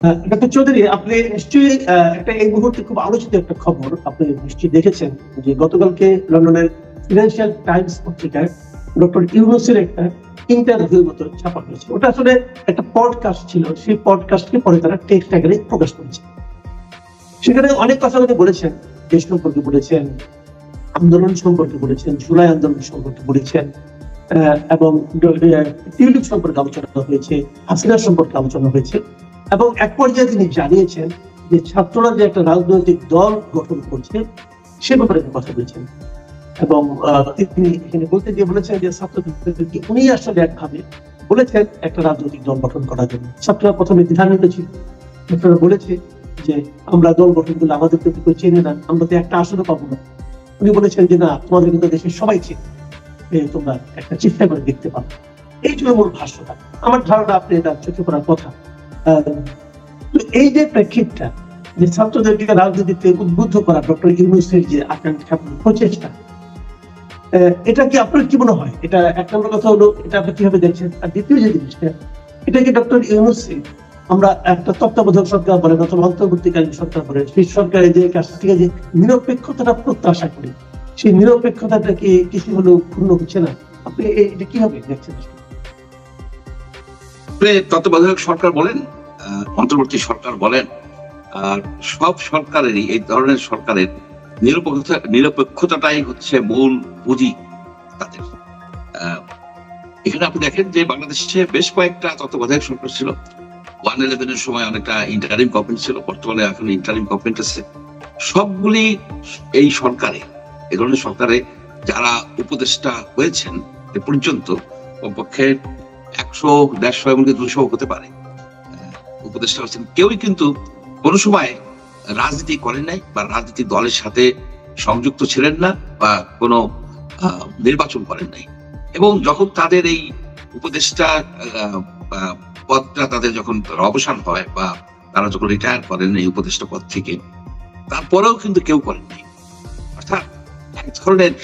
Doctor Chowdhury, আপনি নিশ্চয়ই একটা এই মুহূর্তে খুব আলোচিত একটা খবর আপনি নিশ্চয়ই দেখেছেন যে গতকালকে লন্ডনের ফিনান্সিয়াল টাইমস পত্রিকায় ডক্টর ইউনূসের একটা ইন্টারভিউ মতো ছাপা হয়েছে। ওটা আসলে একটা পডকাস্ট ছিল, সেই পডকাস্টকে পরে তারা টেক্সট আকারে প্রকাশ করেছে। সেখানে অনেক কথা উনি বলেছেন, দেশ সম্পর্কে বলেছেন, আন্দোলন সম্পর্কে বলেছেন, জুলাই আন্দোলন সম্পর্কে বলেছেন, এবং টিউলিপ সম্পর্কে আলোচনা হয়েছে, হাসিনা সম্পর্কে আলোচনা হয়েছে, এবং এক পর্যায়ে তিনি জানিয়েছেন যে ছাত্ররা যে একটা রাজনৈতিক দল গঠন করছে সে ব্যাপারে কথা বলেছেন। এবং তিনি এখানে বলতে গিয়ে বলেছেন যে ছাত্রদেরকে উনি আসলে একভাবে বলেছেন একটা রাজনৈতিক দল গঠন করার জন্য। ছাত্ররা প্রথমে দ্বিধান্বিত ছিল, ছাত্ররা বলেছে যে আমরা দল গঠন করলে আমাদেরকে কেউ চেনে না, আমরা তো একটা আসনে পাবো না। উনি বলেছেন যে না, তোমাদের কিন্তু দেশের সবাই চেনে, তোমরা একটা চেষ্টা করে দেখতে পাবো। এই ছিল মূল ভাষ্যটা। আমার ধারণা আপনি এটা চোখে পড়ার কথা। এই যে প্রেক্ষিতটা, যে ছাত্রদেরকে রাজনীতিতে উদ্বুদ্ধ করা ডক্টর ইউনূসের যে আকাঙ্ক্ষা প্রচেষ্টা, এটা কি আপনার কি মনে হয়? এটা এক নম্বর কথা হলো, এটা আপনি কিভাবে দেখছেন? আর দ্বিতীয় যে জিনিসটা, এটা কি ডক্টর ইউনূসে আমরা একটা তত্ত্বাবধায়ক সরকার বলেন অথবা অন্তর্বর্তীকালীন সরকার বলেন, সেই সরকারের যে কাছ থেকে যে নিরপেক্ষতাটা প্রত্যাশা করি, সেই নিরপেক্ষতাটা কি কিছু হলেও পূর্ণ হচ্ছে না? আপনি এটা কিভাবে দেখছেন? তত্ত্বাবধায়ক সরকার বলেন, অন্তর্বর্তী সরকার বলেন, আর সব সরকারেরই এই ধরনের সরকারের নিরপেক্ষতাটাই হচ্ছে মূল পুঁজি তাদের। এখানে আপনি দেখেন যে বাংলাদেশে বেশ কয়েকটা তত্ত্বাবধায়ক সরকার ছিল। 1/11 সময় অনেকটা ইন্টারিম গভর্নমেন্ট ছিল, বর্তমানে এখন ইন্টারিম গভর্নমেন্ট আছে। সবগুলি এই সরকারে, এই ধরনের সরকারে যারা উপদেষ্টা হয়েছেন এ পর্যন্ত কমপক্ষে 100, 150 এমনকি 200 হতে পারে উপদেষ্টা হচ্ছেন, কেউই কিন্তু কোন সময় রাজনীতি করেন নাই বা রাজনীতি দলের সাথে সংযুক্ত ছিলেন না বা কোনো নির্বাচন করেন নাই। এবং যখন তাদের এই উপদেষ্টা পদটা তাদের যখন অবসান হয় বা তারা যখন রিটায়ার করেন এই উপদেষ্টা পদ থেকে, তারপরেও কিন্তু কেউ করেন নাই। অর্থাৎ এক ধরনের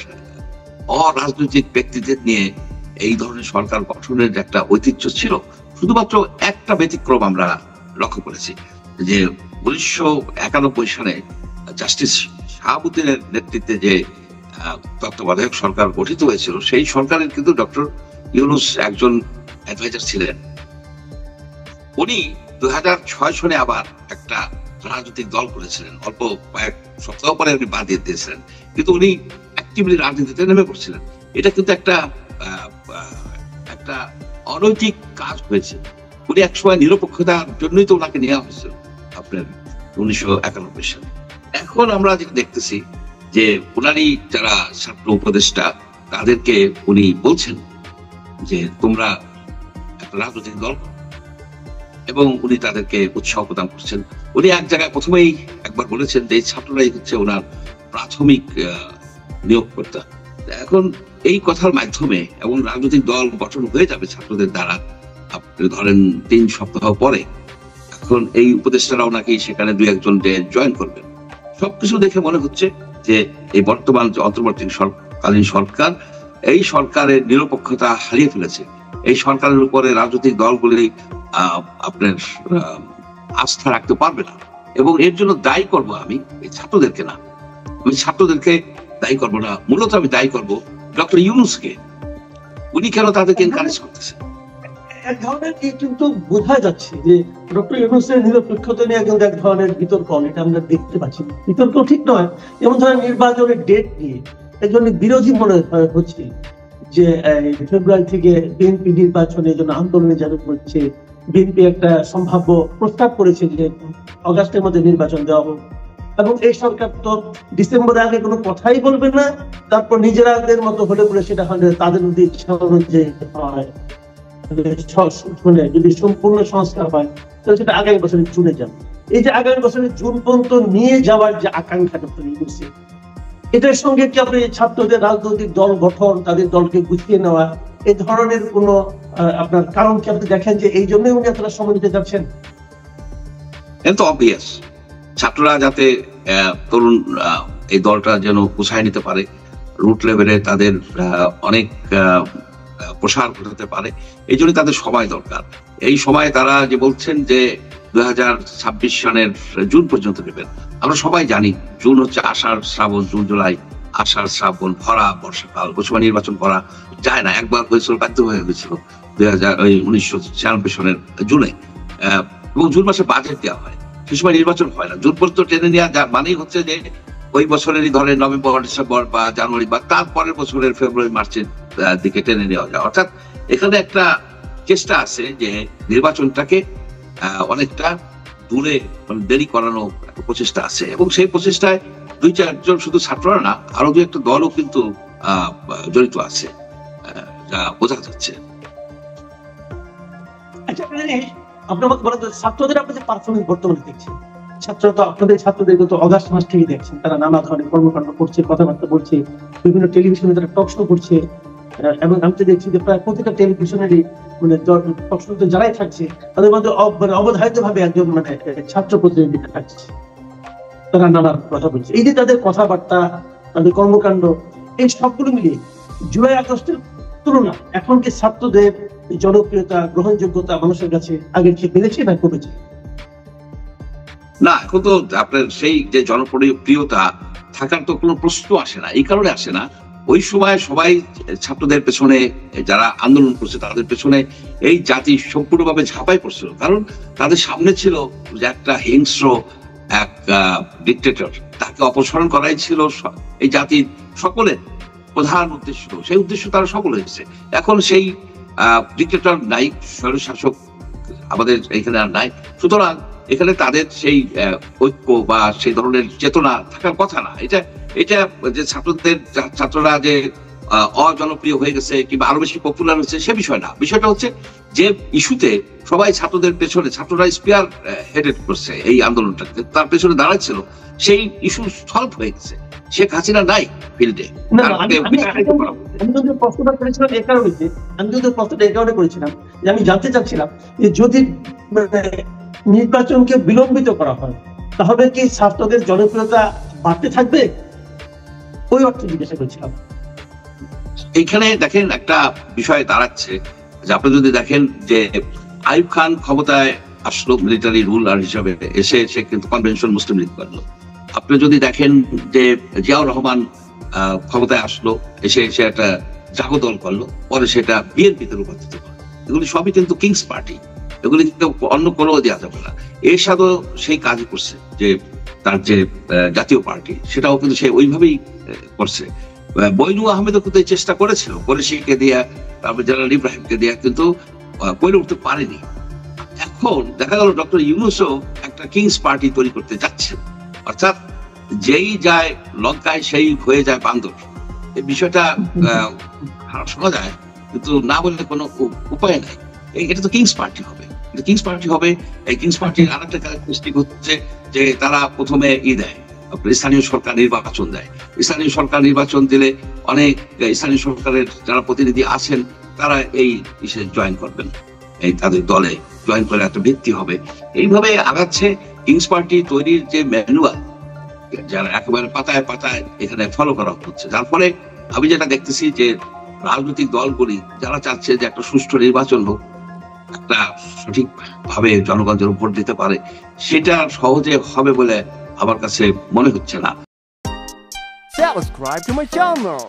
অরাজনৈতিক ব্যক্তিদের নিয়ে এই ধরনের সরকার গঠনের একটা ঐতিহ্য ছিল। শুধুমাত্র একটা ব্যতিক্রম আমরা লক্ষ্য করেছি যে 1991 সালে জাস্টিস শাহাবুদ্দিনের নেতৃত্বে যে তত্ত্বাবধায়ক সরকার গঠিত হয়েছিল, সেই সরকারের কিন্তু ডক্টর ইউনূস একজন অ্যাডভাইজার ছিলেন। উনি 2006 সনে আবার একটা রাজনৈতিক দল করেছিলেন, অল্প কয়েক সপ্তাহ পরে উনি বাদ দিয়ে দিয়েছিলেন, কিন্তু উনি অ্যাক্টিভলি রাজনীতিতে নেমে পড়ছিলেন। এটা কিন্তু একটা অনৈতিক কাজ হয়েছে। উনি একসময় নিরপেক্ষতার জন্যই তো ওনাকে নেওয়া হয়েছিল আপনার 1991 সালে। এখন আমরা যেটা দেখতেছি যে ওনারই যারা ছাত্র উপদেষ্টা তাদেরকে উনি বলছেন যে তোমরা একটা রাজনৈতিক দল, এবং উনি তাদেরকে উৎসাহ প্রদান করছেন। উনি এক জায়গায় প্রথমেই একবার বলেছেন যে ছাত্ররাই হচ্ছে ওনার প্রাথমিক নিয়োগকর্তা। এখন এই কথার মাধ্যমে এবং রাজনৈতিক দল গঠন হয়ে যাবে ছাত্রদের দ্বারা, আপনি ধরেন 3 সপ্তাহ পরে, এখন এই উপদেষ্টারাও নাকি সেখানে 2-1 জয়েন করবেন। সবকিছু দেখে মনে হচ্ছে যে এই বর্তমান যে অন্তর্বর্তীকালীন সরকার, এই সরকারের নিরপেক্ষতা হারিয়ে ফেলেছে। এই সরকারের উপরে রাজনৈতিক দলগুলি আপনার আস্থা রাখতে পারবে না, এবং এর জন্য দায়ী করব আমি এই ছাত্রদেরকে না, আমি ছাত্রদেরকে দায়ী করবো না, মূলত আমি দায়ী করবো ডক্টর ইউনূসকে। উনি কেন তাদেরকে এনকারেজ করতেছেন? এক ধরনের কিন্তু বোঝা যাচ্ছে যে ডক্টর ইউনূসের নিরপেক্ষতা নিয়ে কিন্তু এক ধরনের বিতর্ক, এটা আমরা দেখতে পাচ্ছি। বিতর্ক ঠিক নয়, যেমন ধরেন নির্বাচনের ডেট নিয়ে একজন বিরোধী মনে হচ্ছে যে ফেব্রুয়ারি থেকে বিএনপি নির্বাচনের জন্য আন্দোলনে যাবে করছে। বিএনপি একটা সম্ভাব্য প্রস্তাব করেছে যে অগাস্টের মধ্যে নির্বাচন দেওয়া হোক, এবং এই সরকার তো ডিসেম্বরের আগে কোনো কথাই বলবে না, তারপর নিজেরাদের মতো হলে বলে সেটা হলে তাদের যদি ইচ্ছা অনুযায়ী হয়, যদি সম্পূর্ণ সংস্কার হয় তাহলে সেটা আগামী বছরের জুনে যাবে। এই যে আগামী বছরের জুন পর্যন্ত নিয়ে যাওয়ার যে আকাঙ্ক্ষা ডক্টর ইউনূসের, এটার সঙ্গে কি আপনি ছাত্রদের রাজনৈতিক দল গঠন, তাদের দলকে গুছিয়ে নেওয়া, এই ধরনের কোন আপনার কারণ কি আপনি দেখেন যে এই জন্যই উনি এতটা সময় দিতে যাচ্ছেন? এটা তো অবভিয়াস, ছাত্ররা যাতে তরুণ এই দলটা যেন গুছায় নিতে পারে, রুট লেভেলে তাদের অনেক প্রসার ঘটাতে পারে, এই জন্য তাদের সময় দরকার। এই সময় তারা যে বলছেন যে 2026 সনের জুন পর্যন্ত নেবেন। আমরা সবাই জানি জুন হচ্ছে আষাঢ় শ্রাবণ, জুন জুলাই, আষাঢ় শ্রাবণ, ভরা বর্ষাকাল। ওই সময় নির্বাচন করা যায় না, একবার হয়েছিল, বাধ্য হয়ে হয়েছিল 1996 সনের জুনে। এবং জুন মাসে বাজেট দেওয়া হয়, সে সময় নির্বাচন হয় না। জুন পর্যন্ত টেনে নেওয়া মানেই হচ্ছে যে ওই বছরেরই ধরেন নভেম্বর, ডিসেম্বর বা জানুয়ারি বা তারপরের বছরের ফেব্রুয়ারি মার্চের দিকে টেনে নেওয়া যায়। অর্থাৎ এখানে একটা চেষ্টা আছে যে নির্বাচনটাকে অনেকটা দূরে দেরি করানো একটা প্রচেষ্টা আছে, এবং সেই প্রচেষ্টায় 2-4 জন শুধু ছাত্ররা না, আরো 2-একটা দলও কিন্তু জড়িত আছে, যা বোঝা যাচ্ছে। আচ্ছা, আপনার মত বলেন ছাত্রদের আপনি যে পারফরমেন্স বর্তমানে দেখছেন, ছাত্ররা তো আপনাদের ছাত্রদের তো অগাস্ট মাস থেকে দেখছেন, তারা নানা ধরনের কর্মকাণ্ড করছে, কথাবার্তা বলছে, বিভিন্ন টেলিভিশনে তারা টক শো করছে, এবং আমি তো দেখছি যে প্রায় প্রতিটা টেলিভিশনেরই মানে টক শোতে যারাই থাকছে তাদের মধ্যে অবধারিত ভাবে একজন মানে ছাত্র প্রতিনিধি থাকছে, তারা নানা কথা বলছে। এই যে তাদের কথাবার্তা, তাদের কর্মকাণ্ড, এই সবগুলো মিলিয়ে জুলাই আগস্টের তুলনা এখন কি ছাত্রদের জনপ্রিয়তা, গ্রহণযোগ্যতা মানুষের কাছে আগের চেয়ে বেড়েছে না কমেছে? না, এখন তো আপনার সেই যে জনপ্রিয়তা থাকার তো কোনো প্রশ্ন আসে না। এই কারণে আসে না, ওই সময় সবাই ছাত্রদের পেছনে, যারা আন্দোলন করছে তাদের পেছনে এই জাতি সম্পূর্ণভাবে ঝাঁপাই পড়ছিল। কারণ তাদের সামনে ছিল যে একটা হিংস্র এক ডিক্টেটর, তাকে অপসারণ করাই ছিল এই জাতির সকলের প্রধান উদ্দেশ্য। সেই উদ্দেশ্য তারা সফল হয়েছে। এখন সেই ডিক্টেটর নাই, স্বৈরশাসক আমাদের এখানে আর নাই। সুতরাং এখানে তাদের সেই ঐক্য বা সেই ধরনের চেতনা থাকার কথা না। এটা যে ছাত্ররা যে অজনপ্রিয় হয়ে গেছে কিংবা আরো বেশি পপুলার হয়েছে সে বিষয় না। বিষয়টা হচ্ছে যে ইস্যুতে সবাই ছাত্রদের পেছনে, ছাত্ররা স্পিয়ার হেডেড করছে এই আন্দোলনটাকে, তার পেছনে দাঁড়াচ্ছিল, সেই ইস্যু সলভ হয়ে গেছে। শেখ হাসিনা নাই ফিল্ডে। আমি জানতে চাচ্ছিলাম যে যদি নির্বাচনকে বিলম্বিত করা হয় তাহলে কি ছাত্রদের জনপ্রিয়তা বাড়তে থাকবে? ওই অর্থে জিজ্ঞাসা করছিলাম। এইখানে দেখেন একটা বিষয় দাঁড়াচ্ছে যে আপনি যদি দেখেন যে আইয়ুব খান ক্ষমতায় আসলো মিলিটারি রুলার হিসাবে, এসে সে কিন্তু কনভেনশন মুসলিম লীগ করলো। আপনি যদি দেখেন যে জিয়াউর রহমান ক্ষমতায় আসলো, এসে সে একটা জাগো দল করলো, পরে সেটা বিএনপিতে রূপান্তরিত করলো। এগুলি সবই কিন্তু কিংস পার্টি, এগুলি কিন্তু অন্য কোনো দেওয়া যাবে না। এরশাদও সেই কাজই করছে, যে তার যে জাতীয় পার্টি সেটাও কিন্তু সে ওইভাবেই করছে। বৈনু আহমেদও কিন্তু চেষ্টা করেছিল, পরিশিকে দিয়া, তারপর জেনারেল ইব্রাহিমকে দিয়া, কিন্তু করে উঠতে পারেনি। এখন দেখা গেল ডক্টর ইউনূসও একটা কিংস পার্টি তৈরি করতে যাচ্ছে, অর্থাৎ যেই যায় লঙ্কায় সেই হয়ে যায় বান্দর। এই বিষয়টা শোনা যায়, কিন্তু না বললে কোনো উপায় নাই। এটা তো কিংস পার্টি হবে, কিংস পার্টি হবে। এই কিংস পার্টির আরেকটা ক্যারেক্টারিস্টিক হচ্ছে যে তারা প্রথমে দেয়, স্থানীয় সরকার নির্বাচন দেয়। স্থানীয় সরকার নির্বাচন দিলে অনেক স্থানীয় সরকারের যারা প্রতিনিধি আছেন তারা এই জয়েন করবেন, এই তাদের দলে জয়েন করে একটা ভিত্তি হবে। এইভাবে আগাচ্ছে কিংস পার্টি তৈরির যে ম্যানুয়াল, যারা একেবারে পাতায় পাতায় এখানে ফলো করা হচ্ছে। যার ফলে আমি যেটা দেখতেছি যে রাজনৈতিক দলগুলি যারা চাচ্ছে যে একটা সুষ্ঠু নির্বাচন হোক, একটা সঠিক ভাবে জনগণের উপর দিতে পারে, সেটা সহজে হবে বলে আমার কাছে মনে হচ্ছে না। Subscribe to my channel.